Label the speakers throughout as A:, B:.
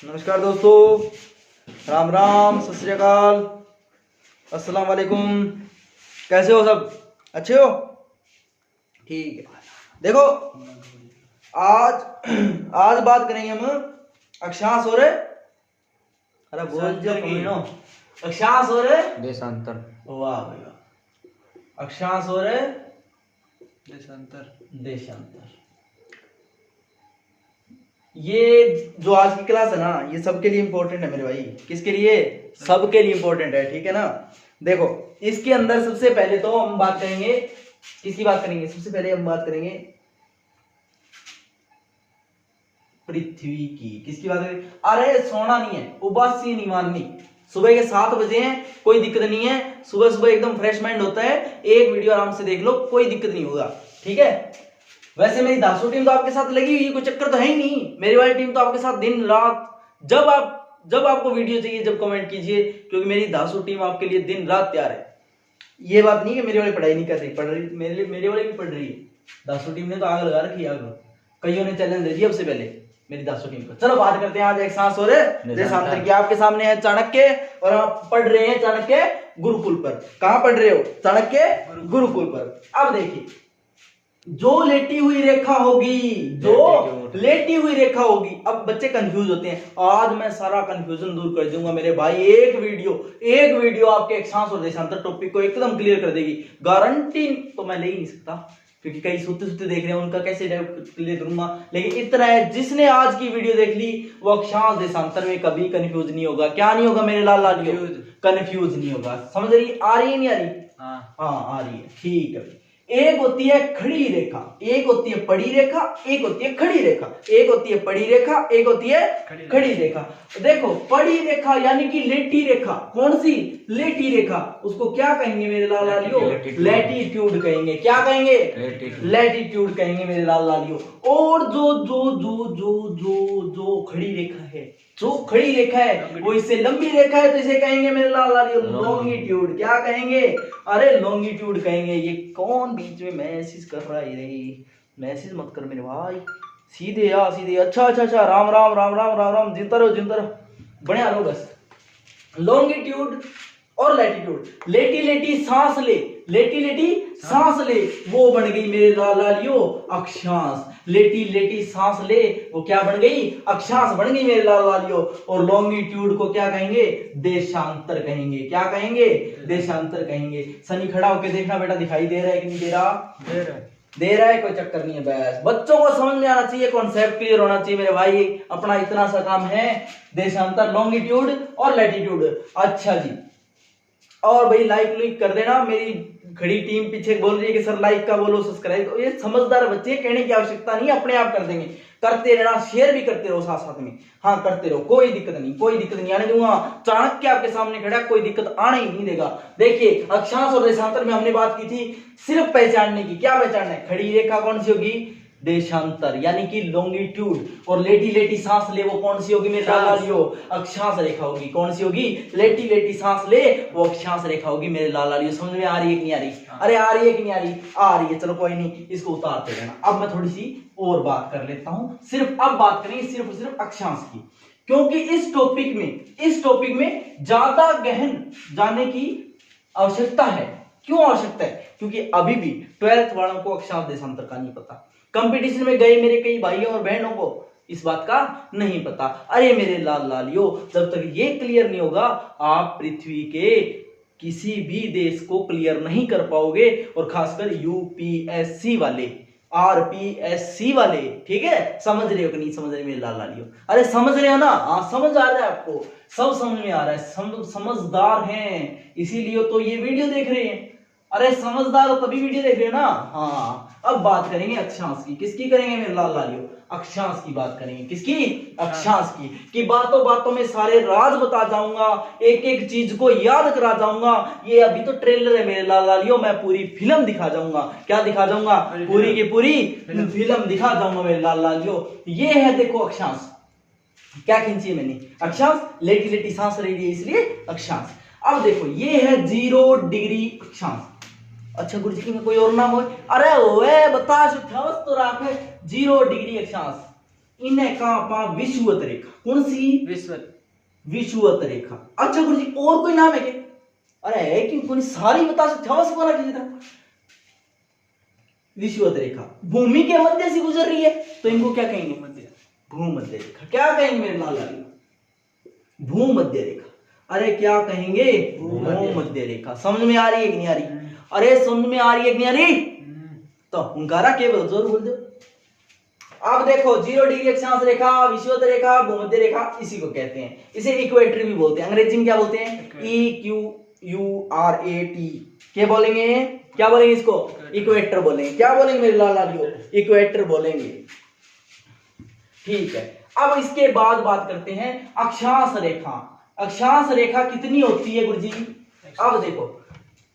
A: नमस्कार दोस्तों, राम राम, सत श्री अकाल, अस्सलाम वालेकुम। कैसे हो सब? अच्छे हो? ठीक है। देखो, आज बात करेंगे हम अक्षांश और अरे बोल जो कमीनो अक्षांश और
B: देशांतर।
A: वाह भाई वाह। अक्षांश और देशांतर। ये जो आज की क्लास है ना, ये सबके लिए इंपॉर्टेंट है मेरे भाई। किसके लिए? सबके लिए इंपॉर्टेंट है, ठीक है ना। देखो, इसके अंदर सबसे पहले तो हम बात करेंगे, किसकी बात करेंगे? सबसे पहले हम बात करेंगे पृथ्वी की। किसकी बात करेंगे? अरे सोना नहीं है, उबासी नहीं माननी। सुबह के 7 बजे हैं, कोई दिक्कत नहीं है। सुबह सुबह एकदम फ्रेश माइंड होता है। एक वीडियो आराम से देख लो, कोई दिक्कत नहीं होगा, ठीक है। वैसे मेरी दासू टीम तो आपके साथ लगी हुई है, कोई चक्कर तो है ही नहीं। मेरी वाली टीम तो आपके साथ दिन रात, जब आपको वीडियो चाहिए जब कमेंट कीजिए, क्योंकि मेरी दासू टीम आपके लिए दिन रात तैयार है। ये बात नहीं है मेरी वाली पढ़ाई नहीं कर रही, पढ़ रही मेरे वाली भी पढ़ रही है। दासू टीम ने तो आग लगा रखी है, आग। कईयों ने चैलेंज दे दिया सबसे पहले मेरी दासू टीम को। चलो बात करते हैं आज अक्षांश और देशांतर की। आपके सामने है चाणक्य और आप पढ़ रहे हैं चाणक्य गुरुकुल पर। कहां पढ़ रहे हो? चाणक्य गुरुकुल पर। अब देखिए, जो लेटी हुई रेखा होगी, अब बच्चे कंफ्यूज होते हैं। आज मैं सारा कंफ्यूजन दूर कर दूंगा मेरे भाई। एक वीडियो आपके अक्षांश और देशांतर टॉपिक को एकदम क्लियर कर देगी। गारंटी तो मैं ले ही नहीं सकता, क्योंकि कई सोते देख रहे हैं, उनका कैसे क्लियर करूंगा। लेकिन इतना है, जिसने आज की वीडियो देख ली वो अक्षांश देशांतर में कभी कंफ्यूज नहीं होगा। क्या नहीं होगा मेरे लाल लालियो? कंफ्यूज नहीं होगा। समझ रही? आ रही है नहीं आ रही? हाँ आ रही है, ठीक है। एक होती है खड़ी रेखा, एक होती है पड़ी रेखा, एक होती है खड़ी रेखा। एक होती है पड़ी रेखा, एक होती है खड़ी रेखा। देखो, पड़ी रेखा यानी कि लेटी रेखा। कौन सी? लेटी रेखा। उसको क्या कहेंगे मेरे लाल लालियो? लैटिट्यूड कहेंगे। क्या कहेंगे? लैटिट्यूड कहेंगे मेरे लाल लालियो। और जो जो जो जो जो जो खड़ी रेखा है, वो इससे लंबी रेखा है, तो इसे कहेंगे मेरे लाल लालियो लॉन्गिट्यूड। क्या कहेंगे? अरे लॉन्गिट्यूड कहेंगे। ये कौन बीच में मैसेज कर रहा है? रे मैसेज मत कर मेरे भाई, सीधे आ सीधे। अच्छा, राम राम राम राम राम राम, जिंदा रहो, बढ़िया रहो बस। लॉन्गिट्यूड और लैटिट्यूड। लेटी सांस ले, वो बन गई मेरे लाल लालियो अक्षांश। लेटी सांस ले, वो क्या बन गई? अक्षांश बन गई मेरे लाल लालियो। और लॉन्गिट्यूड को क्या कहेंगे? देशांतर कहेंगे। क्या कहेंगे? देशांतर कहेंगे। सनी खड़ा होके देखना बेटा, दिखाई दे रहा है कि नहीं दे रहा? दे रहा है, कोई चक्कर नहीं है। बस बच्चों को समझ में आना चाहिए, कॉन्सेप्ट क्लियर होना चाहिए मेरे भाई। अपना इतना सा काम है, देशांतर, लॉन्गिट्यूड और लैटिट्यूड। अच्छा जी, और भाई लाइक कर देना। मेरी खड़ी टीम पीछे बोल रही है कि सर लाइक का बोलो, सब्सक्राइब। ये समझदार बच्चे, कहने की आवश्यकता नहीं, अपने आप कर देंगे। करते रहना, शेयर भी करते रहो साथ साथ में। हाँ करते रहो, कोई दिक्कत नहीं आने दूंगा। चाणक्य आपके सामने खड़ा, कोई दिक्कत आने ही नहीं देगा। देखिए, अक्षांश और देशांतर में हमने बात की थी सिर्फ पहचानने की। क्या पहचानना है? खड़ी रेखा कौन सी होगी? देशांतर यानी कि लॉन्गिट्यूड। और लेटी सांस ले, वो कौन सी होगी मेरे लाल लालियो? अक्षांश रेखा होगी। कौन सी होगी? लेटी सांस ले, वो अक्षांश रेखा होगी मेरे लाल लालियो। समझ में आ रही है कि नहीं आ रही? अरे आ रही है कि नहीं आ रही? आ रही है। चलो कोई नहीं, इसको उतारते रहना। अब मैं थोड़ी सी और बात कर लेता हूं। अब बात करेंगे सिर्फ और सिर्फ अक्षांश की, क्योंकि इस टॉपिक में ज्यादा गहन जाने की आवश्यकता है। क्यों आवश्यकता है? क्योंकि अभी भी 12th वालों को अक्षांश देशांतर का नहीं पता। कंपटीशन में गए मेरे कई भाइयों और बहनों को इस बात का नहीं पता। अरे मेरे लाल लालियो, जब तक ये क्लियर नहीं होगा, आप पृथ्वी के किसी भी देश को क्लियर नहीं कर पाओगे। और खासकर यूपीएससी वाले, आरपीएससी वाले, ठीक है? समझ रहे हो कि नहीं समझ रहे मेरे लाल लालियो? अरे समझ रहे हो ना? हाँ समझ आ रहा है आपको, सब समझ में आ रहा है। समझदार हैं, इसीलिए तो ये वीडियो देख रहे हैं। अरे समझदार हो तभी वीडियो देख रहे हो ना। हाँ, अब बात करेंगे अक्षांश की। किसकी करेंगे मेरे लाल लालियो? अक्षांश की बात करेंगे। किसकी? अक्षांश की। कि बातों में सारे राज बता जाऊंगा, एक एक चीज को याद करा जाऊंगा। ये अभी तो ट्रेलर है मेरे लाल लालियो, मैं पूरी फिल्म दिखा जाऊंगा। क्या दिखा जाऊंगा? पूरी की पूरी फिल्म दिखा जाऊंगा मेरे लाल लालियो। ये है देखो अक्षांश, क्या खींची है मैंने? अक्षांश। लेटी सांस ले रही है, इसलिए अक्षांश। अब देखो, ये है 0 डिग्री अक्षांश। अच्छा गुरु जी की कोई और नाम हो? अरे ओए बता तो राख 0 डिग्री अक्षांश। इन्हें कहा विषुवत रेखा। कौन सी? विषुवत रेखा। अच्छा गुरु जी और कोई नाम है क्या? अरे है कि कोई सारी बता सकते हो वाला कीजिए था। विषुवत रेखा भूमि के मध्य से गुजर रही है तो इनको क्या कहेंगे? भूमध्य रेखा। क्या कहेंगे मेरे लाल लाल? भूमध्य रेखा। अरे क्या कहेंगे? भूमध्य रेखा। समझ में आ रही है कि नहीं आ रही? अरे समझ में आ रही है कि नहीं आ रही? तो हुंकारा केवल जोर बोल दो। अब देखो 0 डिग्री अक्षांश रेखा, विषुवत रेखा, भूमध्य रेखा, इसी को कहते हैं। इसे इक्वेटर भी बोलते हैं। अंग्रेजी में क्या बोलते हैं? EQURAT। क्या बोलेंगे? क्या बोलेंगे इसको? इक्वेटर बोलेंगे। क्या बोलेंगे मेरे लाल लालियो? इक्वेटर बोलेंगे। ठीक है। अब इसके बाद बात करते हैं अक्षांश रेखा। अक्षांश रेखा कितनी होती है गुरुजी? अब देखो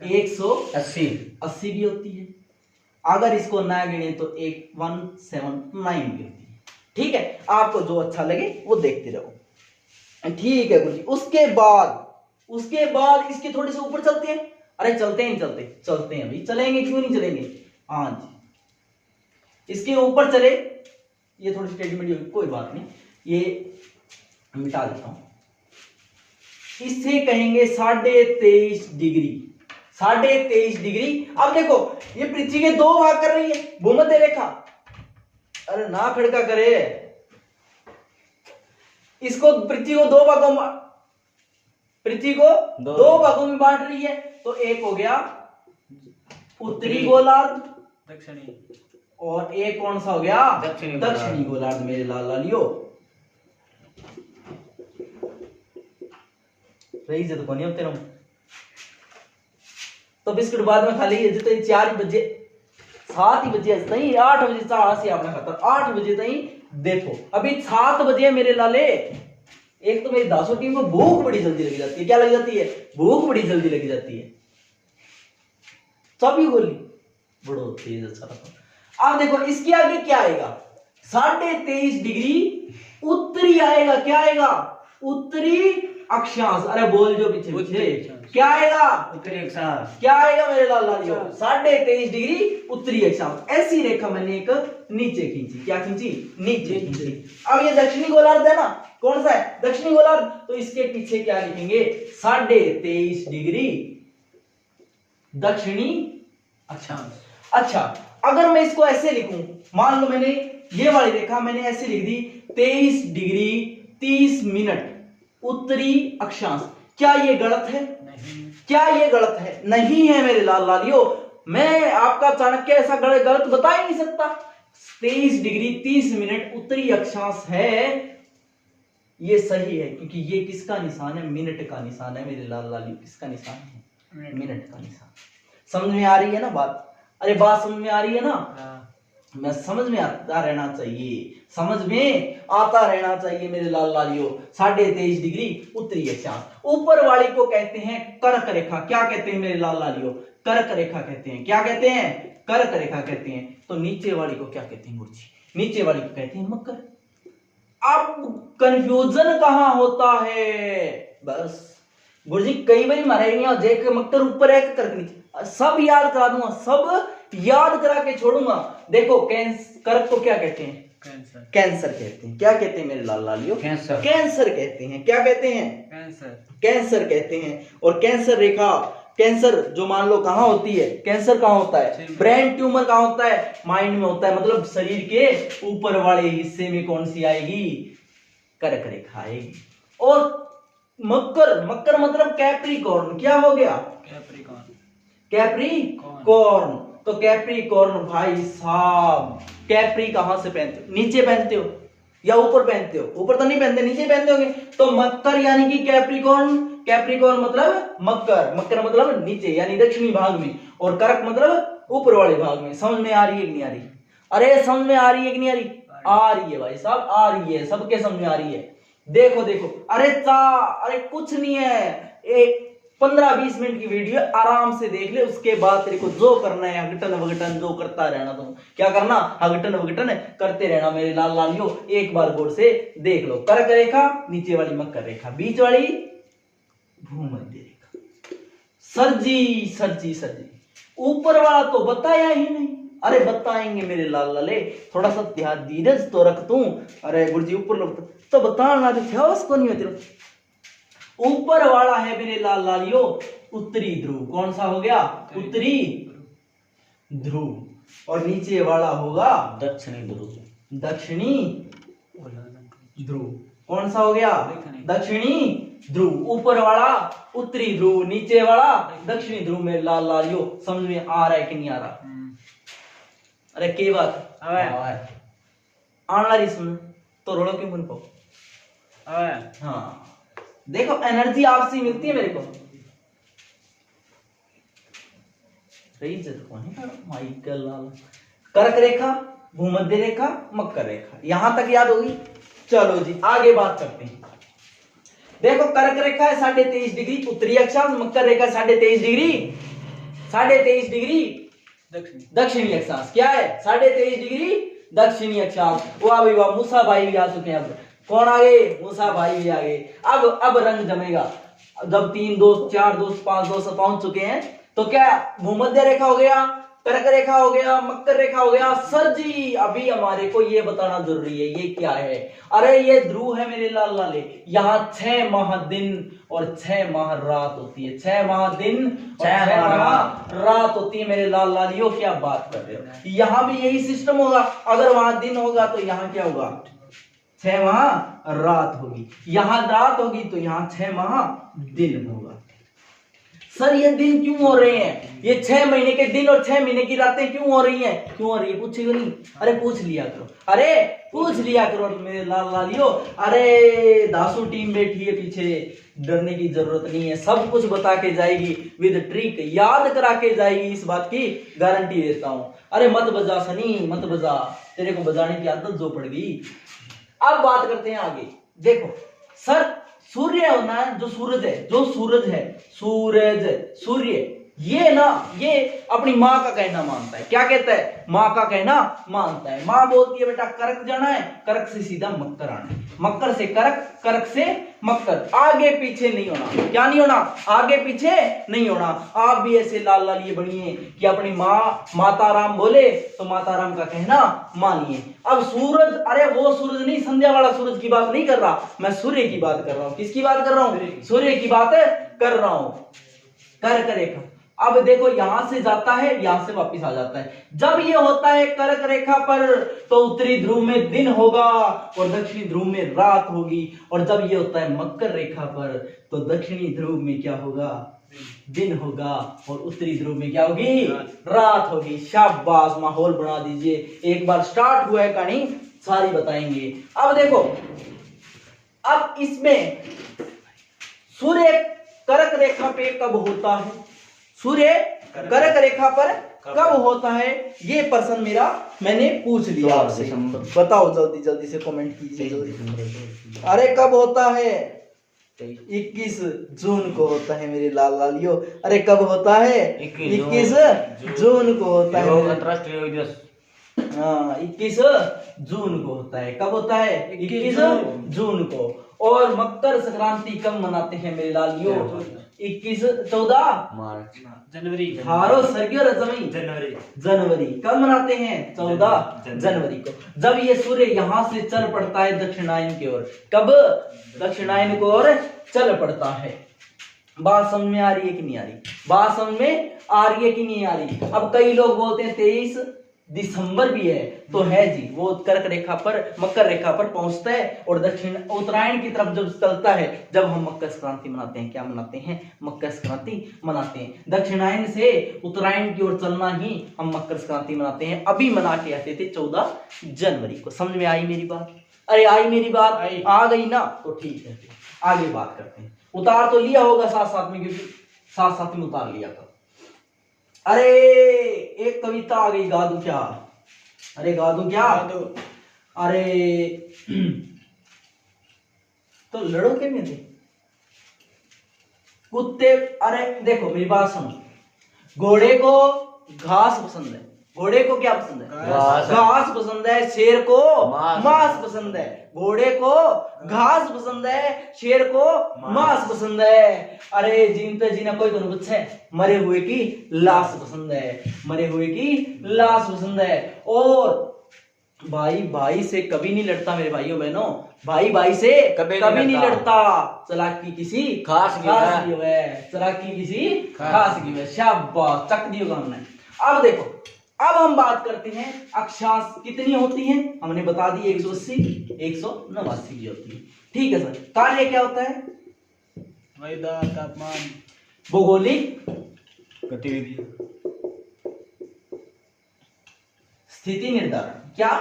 A: 180 भी होती है। अगर इसको ना गिने तो 179 भी होती है। ठीक है, आपको जो अच्छा लगे वो देखते रहो। ठीक है गुरुजी। उसके बाद इसके थोड़े से ऊपर चलते हैं। अरे चलते हैं अभी चलेंगे, क्यों नहीं चलेंगे? हाँ जी, इसके ऊपर चले। ये थोड़ी स्टेटमेंट होगी, कोई बात नहीं, ये मिटा देता हूं। इससे कहेंगे 23.5 डिग्री। 23.5 डिग्री। अब देखो ये पृथ्वी के 2 भाग कर रही है भूमध्य रेखा। अरे ना खड़का करे, इसको पृथ्वी को 2 भागों में बांट रही है। तो एक हो गया उत्तरी गोलार्ध,
B: दक्षिणी,
A: और एक कौन सा हो गया? दक्षिणी गोलार्ध। मेरे लाल लालियो रही जब कोनी अब तेरा तो बिस्कुट बाद में खा लीजिए। जितने 4 बजे 7 ही बजे नहीं 8 बजे से आपने खाता 8 बजे तक देखो। अभी 7 बजे मेरे लाले। एक तो मेरी दासों टीम को भूख बड़ी जल्दी लगी जाती है। क्या लगी जाती है? भूख बड़ी जल्दी लगी जाती है। सभी गोली बड़ो तेज अच्छा। अब देखो इसके आगे क्या आएगा? 23.5 डिग्री उत्तरी आएगा। क्या आएगा? उत्तरी अक्षांश। अरे बोल जो पीछे क्या आएगा?
B: उत्तरी अक्षांश।
A: क्या आएगा मेरे लाल लालियो? 23.5 डिग्री उत्तरी अक्षांश। ऐसी रेखा मैंने एक नीचे खींची। क्या खींची? नीचे खींची। अब ये दक्षिणी गोलार्ध है ना, कौन सा है? दक्षिणी गोलार्ध। तो इसके पीछे क्या लिखेंगे? 23.5 डिग्री दक्षिणी अक्षांश। अच्छा, अगर मैं इसको ऐसे लिखूं, मान लो मैंने ये वाली रेखा मैंने ऐसे लिख दी 23 डिग्री 30 मिनट उत्तरी अक्षांश। क्या ये गलत है?
B: नहीं।
A: क्या ये गलत है? नहीं है मेरे लाल लालियो। मैं आपका चाणक्य ऐसा गलत बता ही नहीं सकता। 23 डिग्री 30 मिनट उत्तरी अक्षांश है, ये सही है। क्योंकि ये किसका निशान है? मिनट का निशान है मेरे लाल लालियो। किसका निशान है? मिनट का निशान। समझ में आ रही है ना बात? अरे बात समझ में आ रही है ना? मैं समझ में आता रहना चाहिए, समझ में आता रहना चाहिए मेरे लाल लालियो। 23.5 डिग्री उत्तरी अक्षांश। ऊपर वाली को कहते हैं कर्क रेखा। क्या कहते हैं मेरे लाल लालियो? कर्क रेखा कहते हैं। क्या कहते हैं? कर्क रेखा कहते हैं। तो नीचे वाली को क्या कहते हैं गुरुजी? नीचे वाली को कहते हैं मकर। अब कंफ्यूजन कहां होता है? बस गुरुजी कई बार मारेंगे देख मकर ऊपर है कर्क नीचे, सब याद करा दूंगा, सब याद करा के छोड़ूंगा। देखो कर्क को क्या कहते हैं? कैंसर कहते हैं। क्या कहते हैं मेरे लाल लालियो? कैंसर कहते हैं। क्या कहते हैं? कैंसर कहते हैं। और कैंसर रेखा, कैंसर जो मान लो कहां होती है? कैंसर कहां होता है? ब्रेन ट्यूमर कहां होता है? माइंड में होता है। मतलब शरीर के ऊपर वाले हिस्से में कौन सी आएगी? कर्क रेखा आएगी। और मकर, मकर मतलब कैप्रिकॉर्न। क्या हो गया? कैप्रिकॉर्न। तो कैप्रिकॉर्न भाई साहब, कैप्री कहां से पहनते हो? नीचे पहनते हो या ऊपर पहनते हो? ऊपर तो नहीं पहनते, नीचे पहनते होंगे। तो मकर यानी कि कैप्रिकॉर्न। कैप्रिकॉर्न मतलब मकर, मकर मतलब नीचे यानी दक्षिणी भाग में, और कर्क मतलब ऊपर वाले भाग में। समझ में आ रही है कि नहीं आ रही? अरे समझ में आ रही है कि नहीं आ रही? आ रही है भाई साहब, आ रही है, सबके समझ में आ रही है। देखो देखो, अरे कुछ नहीं है, एक 15-20 मिनट की वीडियो आराम से देख ले। उसके बाद तेरे को जो करना है हगटन वगटन जो करता रहना। तुम क्या करना? हगटन वगटन करते रहना मेरे लाल लालियो। एक बार गौर से देख लो। कर्क रेखा, नीचे वाली मकर रेखा, बीच वाली भूमध्य रेखा। सर जी ऊपर वाला तो बताया ही नहीं। अरे बताएंगे मेरे लाल लाले, थोड़ा सा ध्यान धीरज तो रख तू। अरे गुरुजी ऊपर लोग तो बताना थे उसको नहीं होती। ऊपर वाला है मेरे लाल लालियो उत्तरी ध्रुव, कौन सा हो गया? उत्तरी ध्रुव। और नीचे वाला होगा
B: दक्षिणी ध्रुव।
A: दक्षिणी ध्रुव, कौन सा हो गया? दक्षिणी ध्रुव। ऊपर वाला उत्तरी ध्रुव, नीचे वाला दक्षिणी ध्रुव में लाल लालियो। समझ में आ रहा है कि नहीं आ रहा? अरे के बात आना रही सुन तो रोड़ो क्यों बन पाओ? हाँ देखो एनर्जी आपसे मिलती है मेरे को। कौन है? माइकल लाल। कर्क रेखा, भूमध्य रेखा, मकर रेखा, यहां तक याद होगी। चलो जी आगे बात करते हैं। देखो कर्क रेखा है 23.5 डिग्री उत्तरी अक्षांश, मकर रेखा 23.5 डिग्री 23.5 डिग्री दक्षिणी अक्षांश। क्या है? 23.5 डिग्री दक्षिणी अक्षांश। वाह भाई वाह, मूसा भाई भी आ चुके हैं। अब कौन आ गए? मूसा भाई भी आ गए। अब रंग जमेगा। जब 3 दोस्त 4 दोस्त 5 दोस्त पहुंच चुके हैं तो क्या भूमध्य रेखा हो गया, कर्क रेखा हो गया, मकर रेखा हो गया। सर जी अभी हमारे को ये बताना जरूरी है ये क्या है? अरे ये ध्रुव है मेरे लाल लाले। यहाँ 6 माह दिन और 6 माह रात होती है। 6 माह दिन और 6 माह रात होती है मेरे लाल लालियों। क्या बात कर रहे हो? यहाँ भी यही सिस्टम होगा। अगर वहां दिन होगा तो यहाँ क्या होगा? 6 माह रात होगी। यहाँ रात होगी तो यहाँ 6 माह दिन होगा। सर ये दिन क्यों हो रहे हैं? ये 6 महीने के दिन और 6 महीने की रातें क्यों हो रही हैं? क्यों हो रही है? पूछेगा नहीं? अरे पूछ लिया करो, अरे पूछ लिया करो मेरे लाल लालियो। अरे दासू टीम बैठी है पीछे, डरने की जरूरत नहीं है। सब कुछ बता के जाएगी विद ट्रिक, याद करा के जाएगी। इस बात की गारंटी देता हूं। अरे मत बजा सनी, मत बजा, तेरे को बजाने की आदत जो पड़ गई। अब बात करते हैं आगे। देखो सर सूर्य होना है, जो सूरज है, सूर्य ये ना, ये अपनी माँ का कहना मानता है। क्या कहता है? माँ का कहना मानता है। माँ बोलती है बेटा कर्क जाना है, कर्क से सीधा मकर आना है, मकर से कर्क, कर्क से मकर। आगे पीछे नहीं होना। क्या नहीं होना? आगे पीछे नहीं होना। आप भी ऐसे लाल लाल ये बनिए कि अपनी माँ माता राम बोले तो माता राम का कहना मानिए। अब सूरज, अरे वो सूरज नहीं, संध्या वाला सूरज की बात नहीं कर रहा मैं, सूर्य की बात कर रहा हूँ। किसकी बात कर रहा हूँ? सूर्य की बात कर रहा हूँ। कर्क रेखा। अब देखो यहां से जाता है, यहां से वापस आ जाता है। जब ये होता है कर्क रेखा पर तो उत्तरी ध्रुव में दिन होगा और दक्षिणी ध्रुव में रात होगी। और जब ये होता है मकर रेखा पर तो दक्षिणी ध्रुव में क्या होगा? दिन होगा और उत्तरी ध्रुव में क्या होगी? रात होगी। शाबाश, माहौल बना दीजिए। एक बार स्टार्ट हुआ है कहानी, सारी बताएंगे। अब देखो, अब इसमें सूर्य कर्क रेखा पे कब होता है? सूर्य कर्क रेखा पर कब होता है? ये प्रश्न मेरा मैंने पूछ लिया आपसे। बताओ जल्दी जल्दी से कमेंट कीजिए। अरे कब होता है? 21 जून को होता है मेरे लाल लालियो। अरे कब होता है? 21 जून को होता है।
B: अंतरराष्ट्रीय योग दिवस।
A: हाँ 21 जून को होता है। कब होता है? 21 जून को। और मकर संक्रांति कब मनाते हैं मेरे लालियो? 14
B: मार्च, जनवरी,
A: हारो सर्गियो रजमी, जनवरी कब मनाते हैं? 14 जनवरी को। जब ये सूर्य यहाँ से चल पड़ता है दक्षिणायन की ओर। कब? दक्षिणायन की ओर चल पड़ता है। बात समझ में आ रही है कि नहीं आ रही? बात समझ में आ रही है कि नहीं आ रही? अब कई लोग बोलते हैं 23 दिसंबर भी है, तो है जी, वो कर्क रेखा पर, मकर रेखा पर पहुंचता है और दक्षिण उत्तरायण की तरफ जब चलता है, जब हम मकर संक्रांति मनाते हैं। क्या मनाते हैं? मकर संक्रांति मनाते हैं। दक्षिणायन से उत्तरायण की ओर चलना ही हम मकर संक्रांति मनाते हैं। अभी मना के आते थे 14 जनवरी को। समझ में आई मेरी बात? अरे आई मेरी बात? आ गई ना? तो ठीक है, आगे बात करते हैं। उतार तो लिया होगा साथ साथ में, क्योंकि साथ साथ में उतार लिया था। अरे एक कविता आ गई, गा दूं क्या? अरे गा दूं क्या? अरे तो लड़ो के में थे कुत्ते। अरे देखो मेरी बात सुनो, घोड़े को घास पसंद है, घोड़े को क्या पसंद है?
B: घास।
A: घास पसंद है। शेर को
B: मांस।
A: मांस पसंद है। घोड़े को घास पसंद है, शेर को मांस पसंद है। अरे जीनते जीना कोई तो कुछ है, मरे हुए की लाश पसंद है, मरे हुए की लाश पसंद है। और भाई भाई से कभी नहीं लड़ता मेरे भाइयों बहनों, भाई भाई से
B: कभी
A: नहीं
B: लड़ता।
A: लड़ता। चालाकी किसी
B: खास की है।
A: चालाकी किसी खास की है। शाबाश, चक दियो हमने। अब देखो, अब हम बात करते हैं अक्षांश कितनी होती हैं। हमने बता दी 180 189 की होती है। ठीक है सर। कार्य क्या होता है?
B: वायुदाब, तापमान,
A: भौगोलिक
B: गतिविधि,
A: स्थिति निर्धारण। क्या?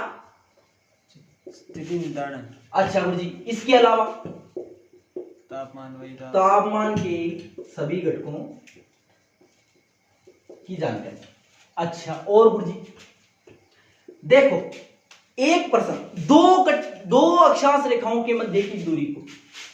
B: स्थिति निर्धारण,
A: अच्छा गुरु जी, इसके अलावा
B: तापमान, वायुदाब,
A: तापमान के सभी घटकों की जानकारी। अच्छा, और गुरु जी देखो, एक प्रश्न, दो अक्षांश रेखाओं के मध्य की दूरी को,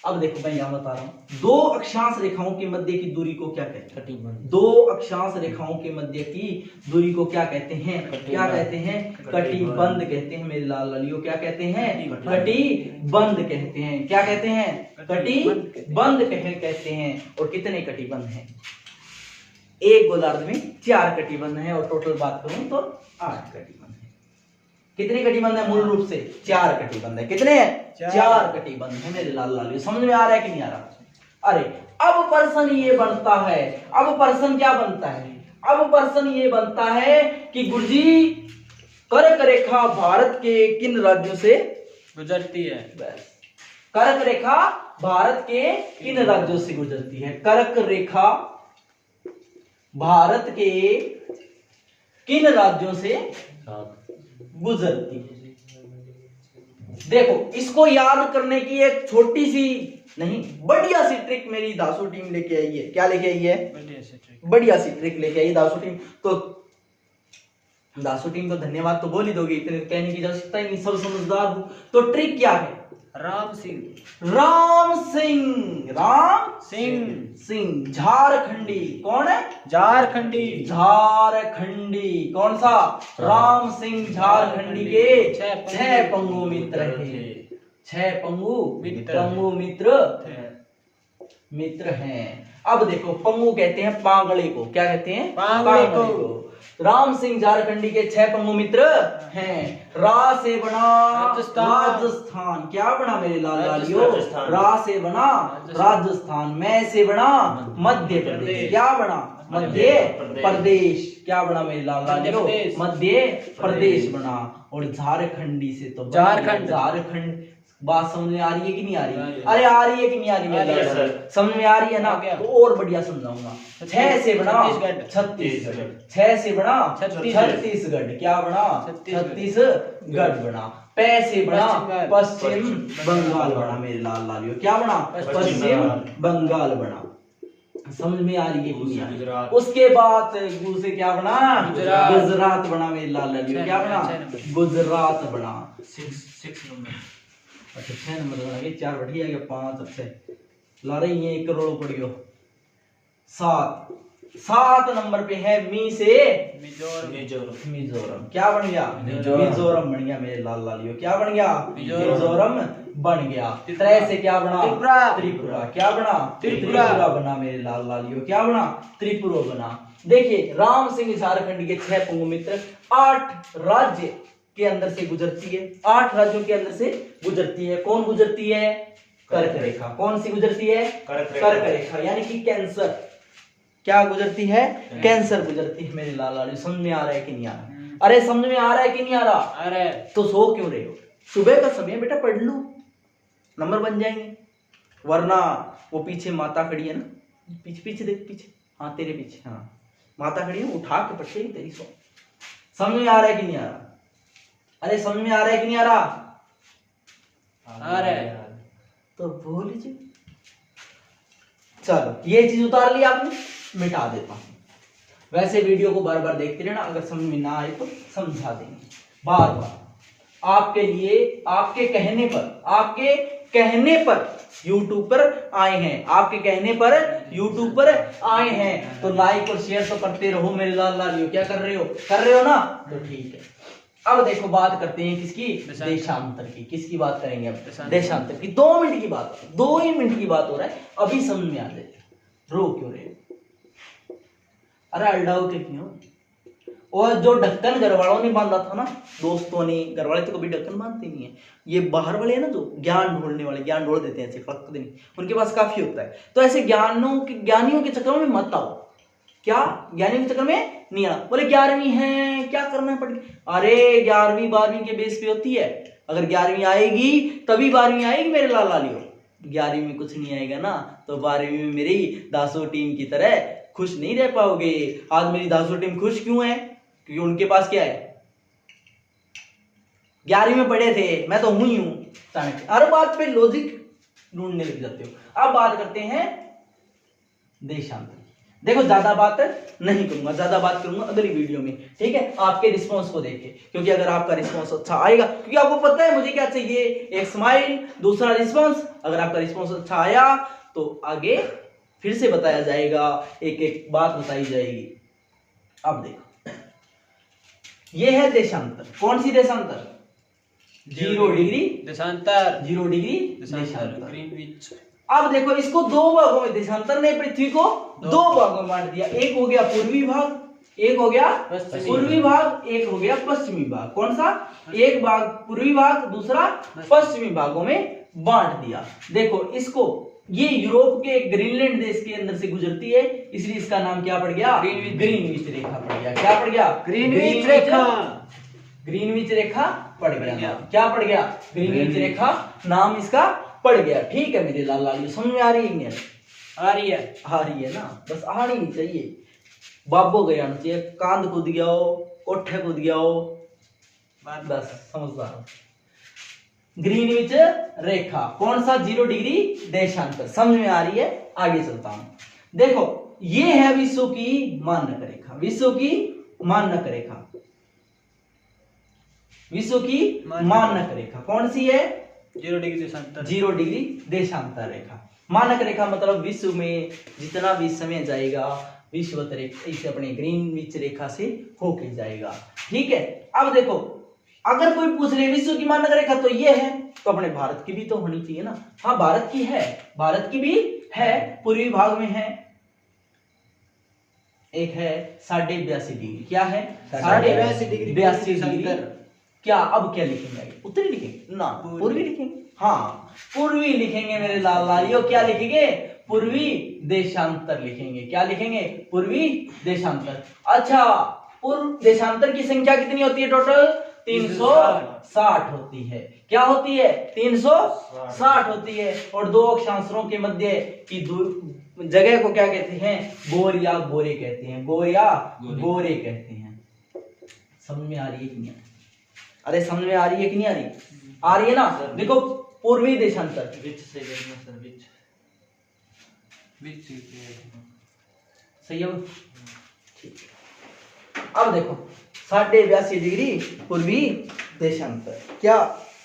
A: अब देखो मैं यहां बता रहा हूं, दो अक्षांश रेखाओं के मध्य की दूरी को क्या कहते हैं?
B: कटिबंध।
A: दो अक्षांश रेखाओं के मध्य की दूरी को क्या कहते हैं? क्या कहते हैं? कटिबंध कहते हैं मेरे लाल लालियों। क्या कहते हैं? कटिबंध कहते हैं। क्या कहते हैं? कटिबंध कहते हैं। और कितने कटिबंध हैं? एक गोलार्ध में 4 कटिबंध हैं, और टोटल बात करूं तो 8 कटिबंध हैं। कितने कटिबंध है? मूल रूप से 4 कटिबंध है। कितने हैं? 4 कटिबंध है मेरे लाल लालियों। समझ में आ रहा है कि नहीं आ रहा? अरे अब प्रश्न ये बनता है, अब प्रश्न क्या बनता है? अब प्रश्न ये बनता है कि गुरुजी कर्क रेखा भारत के किन राज्यों से
B: गुजरती है?
A: बस, कर्क रेखा भारत के किन राज्यों से गुजरती है? कर्क रेखा भारत के किन राज्यों से गुजरती है? देखो, इसको याद करने की एक छोटी सी नहीं, बढ़िया सी ट्रिक मेरी दासू टीम लेके आई है। क्या लेके आई है? बढ़िया सी ट्रिक लेके आई है दासू टीम। तो दासू टीम को धन्यवाद तो बोल ही दोगे, इतने कहने की आवश्यकता ही नहीं, सब समझदार हूं। तो ट्रिक क्या है?
B: राम सिंह
A: सिंह झारखंडी। कौन है?
B: झारखंडी।
A: झारखंडी। कौन सा? राम सिंह झारखंडी के 6 पंगु मित्र हैं। 6 पंगु मित्र हैं। अब देखो, पंगु कहते हैं पागले को। क्या कहते हैं?
B: पागले को।
A: राम सिंह झारखंडी के 6 पंगु मित्र हैं। रा से बना राजस्थान। क्या बना मेरे लाल लालियों? रा से बना राजस्थान। मैं से बना मध्य प्रदेश। क्या बना? मध्य प्रदेश। क्या बना मेरे लाल लालियों? मध्य प्रदेश बना। और झारखंडी से तो झारखंड। बात समझ में आ रही है कि नहीं आ रही? अरे आ रही है कि नहीं आ रही है? समझ में आ रही है ना? तो और बढ़िया समझाऊंगा। 6 से बना छत्तीसगढ़। 6 से बना छत्तीसगढ़। क्या बना? छत्तीसगढ़ बना। पै से बना पश्चिम बंगाल बना मेरे लाल लालियों। क्या बना? पश्चिम बंगाल बना। समझ में आ रही है कि नहीं आ रही? उसके बाद गु से क्या बना? गुजरात बना मेरे लाल लालियों। क्या बना? गुजरात बना। 6 नंबर। अच्छा 6 नंबर बना गए। 4 बढ़ी आ गया, 5 अच्छे ला रही है। 1 करोड़ पड़ गयो। 7 नंबर पे है मी से मिजोरम। क्या बन गया? मिजोरम बन गया मेरे लाल लालियों। क्या बन गया? मिजोरम बन गया। 3 से क्या बना? त्रिपुरा। क्या बना? त्रिपुरा बना मेरे लाल लालियों। क्या बना? त्रिपुरा बना। देखिए, राम सिंह झारखंड के 6 पंगु मित्र 8 राज्य के अंदर से गुजरती है। 8 राज्यों के अंदर से गुजरती है। कौन गुजरती है? कर्क रेखा। कौन सी गुजरती है? कर्क रेखा, यानी कि कैंसर। क्या गुजरती है? कैंसर गुजरती है मेरे लाल लालियों। समझ में आ रहा है कि नहीं आ रहा? अरे समझ में आ रहा है कि नहीं आ रहा? अरे तो सो क्यों रहे हो? सुबह का समय बेटा, पढ़ लो, नंबर बन जाएंगे। वरना वो पीछे माता खड़ी है ना, पीछे देख, पीछे, हाँ तेरे पीछे, हाँ माता खड़ी है, उठा के पट्टे तेरी सो। समझ में आ रहा है कि नहीं आ रहा? अरे समझ में आ रहा है कि नहीं आ रहा? आ रहा है तो बोल लीजिए। चलो, ये चीज उतार ली आपने, मिटा देता हूं। वैसे वीडियो को बार बार देखते रहना, अगर समझ में ना आए तो समझा देंगे बार बार। आपके लिए, आपके कहने पर, आपके कहने पर YouTube पर आए हैं, आपके कहने पर YouTube पर आए हैं। तो लाइक और शेयर तो करते रहो मेरे लाल लालियो। क्या कर रहे हो ना? तो ठीक है। अब देखो बात करते हैं किसकी? देशांतर की। किसकी बात करेंगे अब? देशांतर की। 2 मिनट की बात, 2 ही मिनट की बात हो रहा है, अभी समझ में आ जाए। रो क्यों रहे? अरे अल्डाओ के क्यों? और जो ढक्कन घर वालों ने बांधा था ना, दोस्तों ने, घर वाले तो कभी ढक्कन बांधते नहीं है, ये बाहर वाले हैं ना जो ज्ञान ढोलने वाले, ज्ञान ढोल देते हैं ऐसे फटक नहीं, उनके पास काफी होता है। तो ऐसे ज्ञानियों के चक्कर में मत आओ। क्या? ज्ञानियों के चक्कर में नहीं आना। बोले 11वीं है, क्या करना पड़ेगा? अरे 11वीं 12वीं के बेस पे होती है। अगर 11वीं आएगी तभी 12वीं आएगी मेरे लाल लालियो। 11वीं में कुछ नहीं आएगा ना, तो 12वीं में मेरी दासो टीम की तरह खुश नहीं रह पाओगे। आज मेरी दासो टीम खुश क्यों है? क्योंकि उनके पास क्या है? 11वीं में पढ़े थे, मैं तो हूं ही हूं। हर बात पे लॉजिक ढूंढने लग जाते हो। अब बात करते हैं देशांतर। देखो ज्यादा बात नहीं करूंगा, ज्यादा बात करूंगा अगली वीडियो में, ठीक है? आपके रिस्पॉन्स को देख के, क्योंकि अगर आपका रिस्पॉन्स अच्छा आएगा, क्योंकि आपको पता है मुझे क्या चाहिए, एक स्माइल, दूसरा रिस्पॉन्स। अगर आपका रिस्पॉन्स अच्छा आया तो आगे फिर से बताया जाएगा, एक एक बात बताई जाएगी। अब देखो, ये है देशांतर। कौन सी देशांतर? 0 डिग्री
B: देशांतर,
A: 0 डिग्री
B: देशांतर, ग्रीनविच।
A: अब देखो, इसको 2 भागों में, देशांतर ने पृथ्वी को 2 भागों में बांट दिया। एक हो गया पूर्वी भाग, एक हो गया पूर्वी भाग, एक हो गया पश्चिमी भाग। कौन सा? एक भाग पूर्वी भाग, दूसरा पश्चिमी भागों में बांट दिया। देखो इसको, ये यूरोप के ग्रीनलैंड देश के अंदर से गुजरती है, इसलिए इसका नाम क्या पड़ गया? ग्रीनविच रेखा पड़ गया। क्या पड़ गया?
B: ग्रीनविच रेखा।
A: ग्रीनविच रेखा पड़ गया। क्या पड़ गया? ग्रीनविच रेखा नाम इसका पड़ गया। ठीक है मेरे लाल लालियो, समझ में आ रही है?
B: आ रही है,
A: आ रही है ना? बस आनी नहीं चाहिए, बाबो गया आना चाहिए। कांध कूद गया हो, कोठे कूद गया हो, बस समझदार हो। ग्रीनविच रेखा कौन सा? 0 डिग्री देशांतर। समझ में आ रही है? आगे चलता हूं। देखो ये है विश्व की मानक रेखा, विश्व की मानक रेखा, विश्व की मानक रेखा कौन सी है?
B: 0 डिग्री देशांतर,
A: 0 डिग्री देशांतर रेखा। मानक रेखा मतलब विश्व में जितना भी समय जाएगा विश्ववत रेखा इसे अपने ग्रीनविच रेखा से होके जाएगा। ठीक है? अब देखो, अगर कोई पूछ रहे विश्व की मानक रेखा तो ये है, तो अपने भारत की भी तो होनी चाहिए ना। हाँ भारत की है, भारत की भी है, पूर्वी भाग में है। एक है 82.5 डिग्री। क्या है?
B: 82.5 डिग्री
A: 82 डिग्री। क्या अब क्या लिखेंगे? आगे उत्तरी लिखेंगे ना, पूर्वी लिखेंगे। हाँ पूर्वी लिखेंगे मेरे लाल लालियो। क्या लिखेंगे? पूर्वी देशांतर लिखेंगे। क्या लिखेंगे? पूर्वी देशांतर। अच्छा, पूर्व देशांतर की संख्या कितनी होती है? टोटल 360 होती है। क्या होती है? 360 होती है। और 2 अक्षांशों के मध्य की जगह को क्या कहते हैं? गोर या गोरे कहते हैं। गोर या गोरे कहते हैं। समझ में आ रही है कि नहीं? अरे समझ में आ रही है कि नहीं आ रही? आ रही है ना? देखो पूर्वी देशांतर, सही है? ठीक। अब देखो 82.5 डिग्री पूर्वी देशांतर। क्या?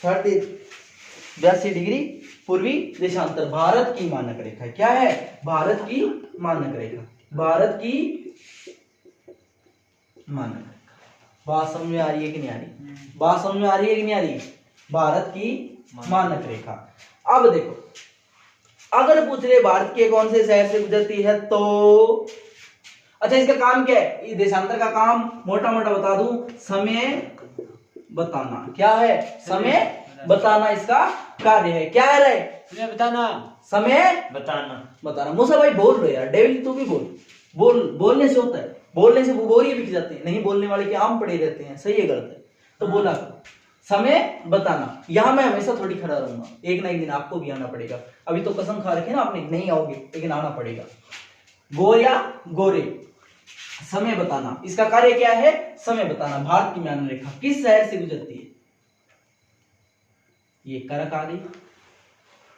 A: 82.5 डिग्री पूर्वी देशांतर भारत की मानक रेखा। क्या है? भारत की मानक रेखा, भारत की मानक रेखा। बात समझ में आ रही है कि नहीं आ रही? बात समझ में आ रही है कि नहीं आ रही? भारत की मानक रेखा। अब देखो, अगर पूछ रहे भारत के कौन से शहर से गुजरती है तो अच्छा, इसका काम क्या है? देशांतर का काम मोटा मोटा बता दूं, समय बताना। क्या है? समय बताना इसका कार्य है। क्या है रे?
B: समय बताना,
A: समय बताना। मूसा भाई बोल रहे यार, डेविल तू भी बोल। बोलने से होता है, बोलने से बोरियत बिक जाते हैं। नहीं बोलने वाले के आम पड़े रहते हैं। सही है गलत है? तो बोला समय बताना। यहां मैं हमेशा थोड़ी खड़ा रहूंगा, एक ना एक दिन आपको भी आना पड़ेगा। अभी तो कसम खा रखी ना आपने, नहीं आओगे लेकिन आना पड़ेगा। गोर या गोरे, समय बताना। इसका कार्य क्या है? समय बताना। भारत की मानक रेखा किस शहर से गुजरती है? ये करक आ गई।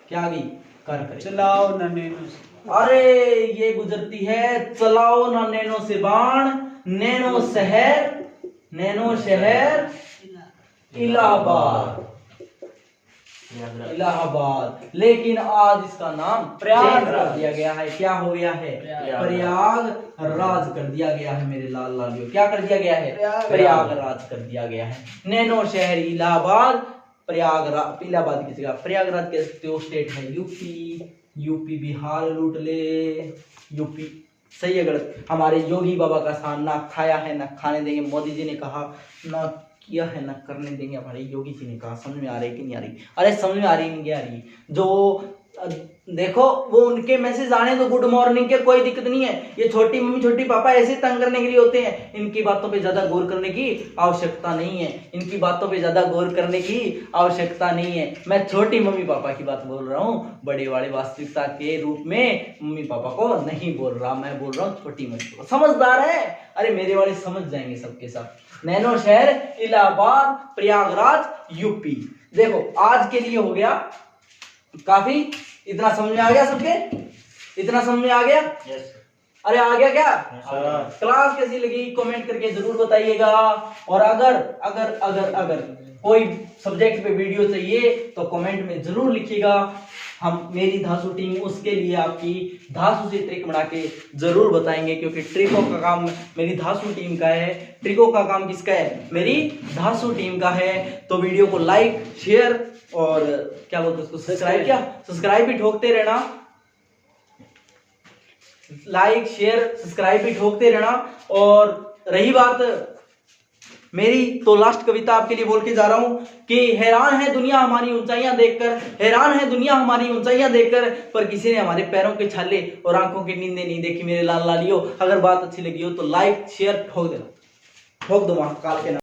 A: क्या आ गई? करक।
B: चलाओ ना नैनो से।
A: अरे ये गुजरती है चलाओ ना नैनो से बाण, नैनो शहर इलाहाबाद। इलाहाबाद, लेकिन आज इसका नाम प्रयाग कर दिया गया है। क्या हो गया है? प्रयागराज कर दिया गया है मेरे लाल लालियों। क्या कर दिया गया है? प्रयागराज कर दिया गया है। नैनो शहर इलाहाबाद, प्रयागराज, इलाहाबाद की जगह प्रयागराज कह सकते हो। स्टेट है यूपी बिहार लूट ले, यूपी। सही है गलत? हमारे योगी बाबा का स्थान ना खाया है ना खाने देंगे, मोदी जी ने कहा, ना किया है ना करने देंगे, हमारे योगी जी ने कहा। समझ में आ रही कि नहीं आ रही? अरे समझ में आ रही नहीं आ रही? जो देखो वो उनके मैसेज आने तो गुड मॉर्निंग के, कोई दिक्कत नहीं है। ये छोटी मम्मी छोटी पापा ऐसे तंग करने के लिए होते हैं। इनकी बातों पे ज्यादा गौर करने की आवश्यकता नहीं है। इनकी बातों पे ज्यादा गौर करने की आवश्यकता नहीं है। मैं छोटी मम्मी पापा की बात बोल रहा हूँ, बड़े वाले वास्तविकता के रूप में मम्मी पापा को नहीं बोल रहा। मैं बोल रहा हूँ छोटी मम्मी पापा। समझदार है? अरे मेरे वाले समझ जाएंगे सबके सब। नैनो शहर इलाहाबाद, प्रयागराज, यूपी। देखो आज के लिए हो गया काफी। इतना समझ में आ गया सबके? इतना समझ में आ गया? अरे आ गया क्या? क्लास कैसी लगी कमेंट करके जरूर बताइएगा। और अगर अगर अगर अगर कोई सब्जेक्ट पे वीडियो चाहिए तो कमेंट में जरूर लिखिएगा। मेरी धासु टीम उसके लिए आपकी धासु से ट्रिक बना के जरूर बताएंगे, क्योंकि ट्रिकों का काम मेरी धासु टीम का है। ट्रिकों का काम किसका है? मेरी धासु टीम का है। तो वीडियो को लाइक शेयर और क्या बोलते हैं उसको, सब्सक्राइब। क्या सब्सक्राइब भी ठोकते रहना, लाइक शेयर सब्सक्राइब भी ठोकते रहना। और रही बात मेरी, तो लास्ट कविता आपके लिए बोल के जा रहा हूं कि हैरान है दुनिया हमारी ऊंचाइयां देखकर, हैरान है दुनिया हमारी ऊंचाइयां देखकर, पर किसी ने हमारे पैरों के छाले और आंखों की नींदें नहीं देखी। मेरे लाल लालियों, अगर बात अच्छी लगी हो तो लाइक शेयर ठोक देना, ठोक दो वहां काल के नाम।